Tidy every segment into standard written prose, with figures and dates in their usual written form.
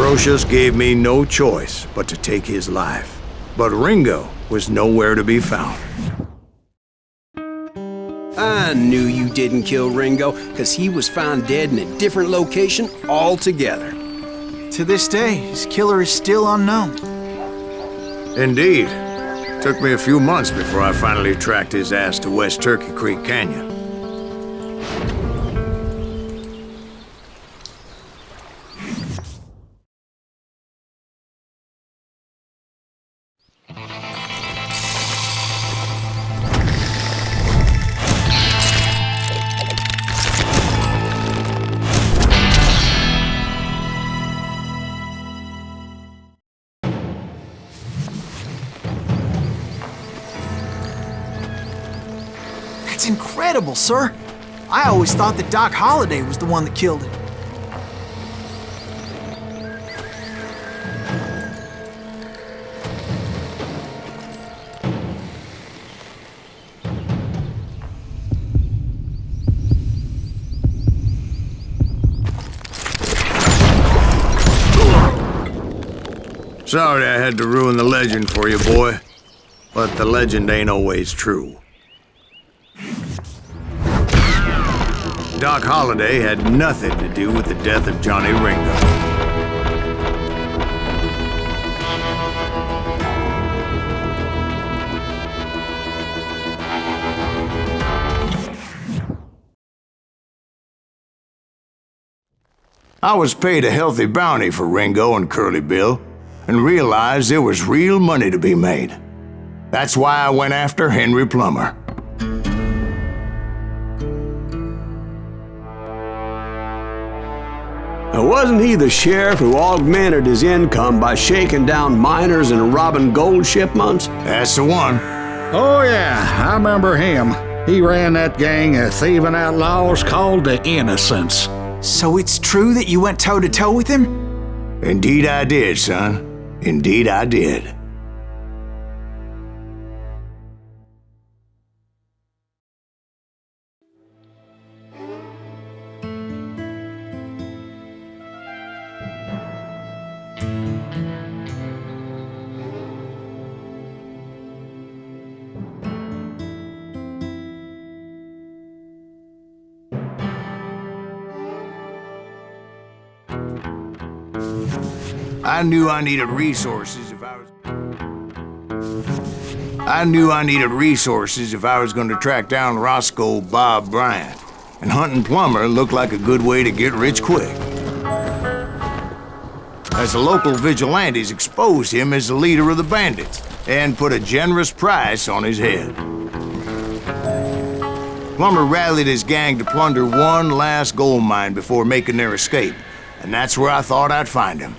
Ambrosius gave me no choice but to take his life. But Ringo was nowhere to be found. I knew you didn't kill Ringo, because he was found dead in a different location altogether. To this day, his killer is still unknown. Indeed. Took me a few months before I finally tracked his ass to West Turkey Creek Canyon. That's incredible, sir. I always thought that Doc Holliday was the one that killed him. Sorry I had to ruin the legend for you, boy. But the legend ain't always true. Doc Holliday had nothing to do with the death of Johnny Ringo. I was paid a healthy bounty for Ringo and Curly Bill, and realized there was real money to be made. That's why I went after Henry Plummer. Wasn't he the sheriff who augmented his income by shaking down miners and robbing gold shipments? That's the one. Oh yeah, I remember him. He ran that gang of thieving outlaws called the Innocents. So it's true that you went toe-to-toe with him? Indeed I did, son. Indeed I did. I knew I needed resources if I was going to track down Roscoe Bob Bryant, and hunting Plummer looked like a good way to get rich quick. As the local vigilantes exposed him as the leader of the bandits and put a generous price on his head. Plummer rallied his gang to plunder one last gold mine before making their escape, and that's where I thought I'd find him.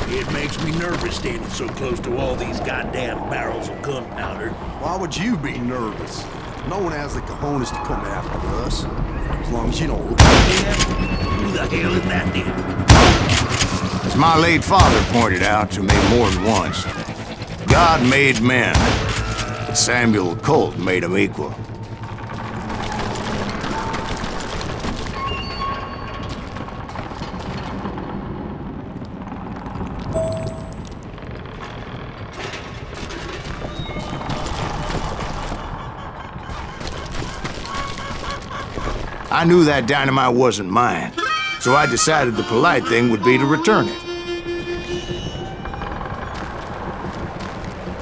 It makes me nervous standing so close to all these goddamn barrels of gunpowder. Why would you be nervous? No one has the cojones to come after us. As long as you don't look Who the hell is that then? As my late father pointed out to me more than once, God made men, but Samuel Colt made them equal. I knew that dynamite wasn't mine, so I decided the polite thing would be to return it.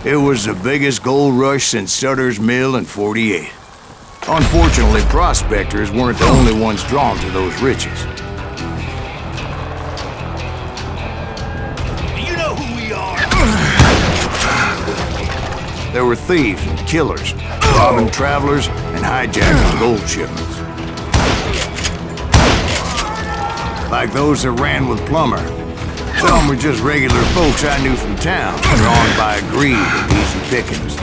It was the biggest gold rush since Sutter's Mill in '48. Unfortunately, prospectors weren't the only ones drawn to those riches. You know who we are! There were thieves and killers, robbing travelers and hijacking gold shipments. Like those that ran with Plummer. Some were just regular folks I knew from town, drawn by greed and easy pickings.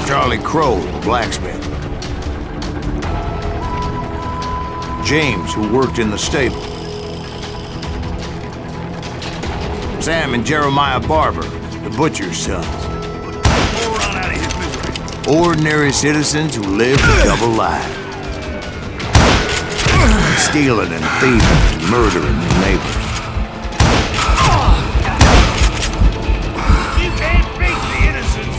Charlie Crow, the blacksmith. James, who worked in the stable. Sam and Jeremiah Barber, the butcher's sons. We'll run out of his misery. Ordinary citizens who lived a double life. Stealing and thieving and murdering their neighbors. You can't beat the innocents.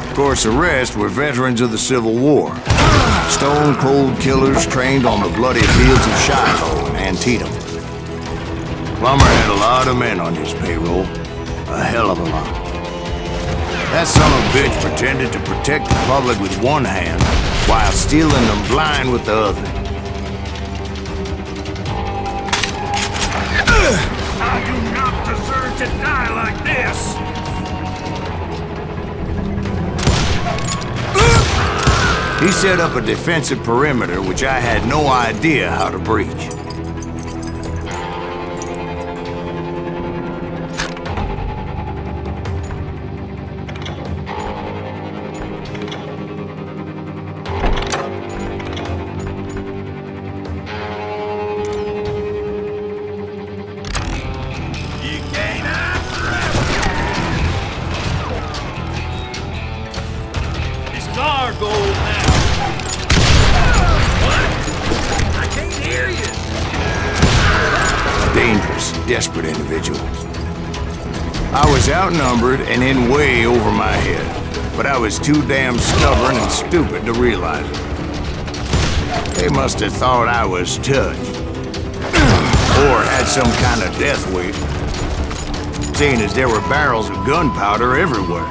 Of course, the rest were veterans of the Civil War. Stone-cold killers trained on the bloody fields of Shiloh and Antietam. Plummer had a lot of men on his payroll. A hell of a lot. That son of a bitch pretended to protect the public with one hand while stealing them blind with the other. I do not deserve to die like this. He set up a defensive perimeter which I had no idea how to breach. You can't hide forever. This is our goal now. Dangerous, desperate individuals. I was outnumbered and in way over my head, but I was too damn stubborn and stupid to realize it. They must have thought I was touched, or had some kind of death wish, seeing as there were barrels of gunpowder everywhere.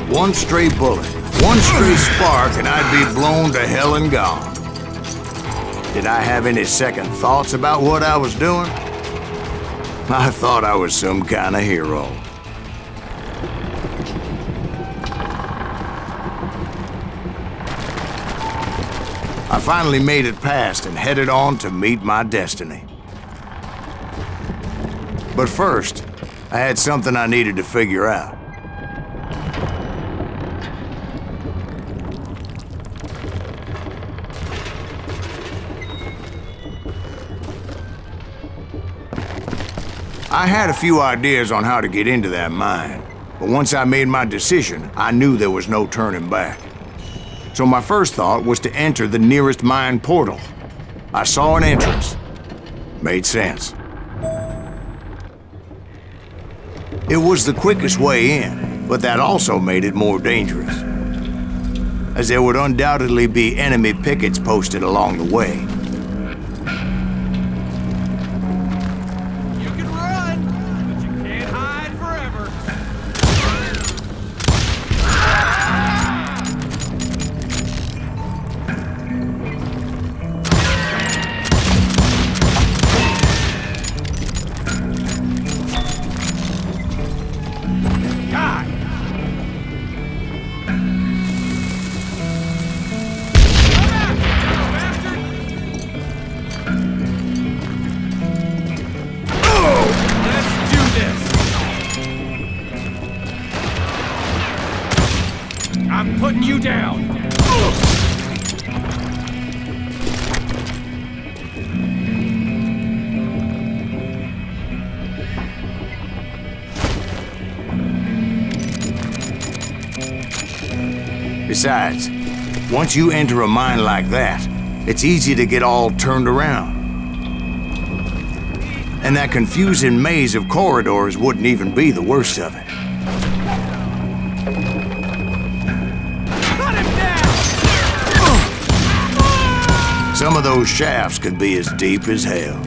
One stray bullet, one stray spark, and I'd be blown to hell and gone. Did I have any second thoughts about what I was doing? I thought I was some kind of hero. I finally made it past and headed on to meet my destiny. But first, I had something I needed to figure out. I had a few ideas on how to get into that mine, but once I made my decision, I knew there was no turning back. So my first thought was to enter the nearest mine portal. I saw an entrance. Made sense. It was the quickest way in, but that also made it more dangerous, as there would undoubtedly be enemy pickets posted along the way. I'm putting you down! Besides, once you enter a mine like that, it's easy to get all turned around. And that confusing maze of corridors wouldn't even be the worst of it. Some of those shafts could be as deep as hell.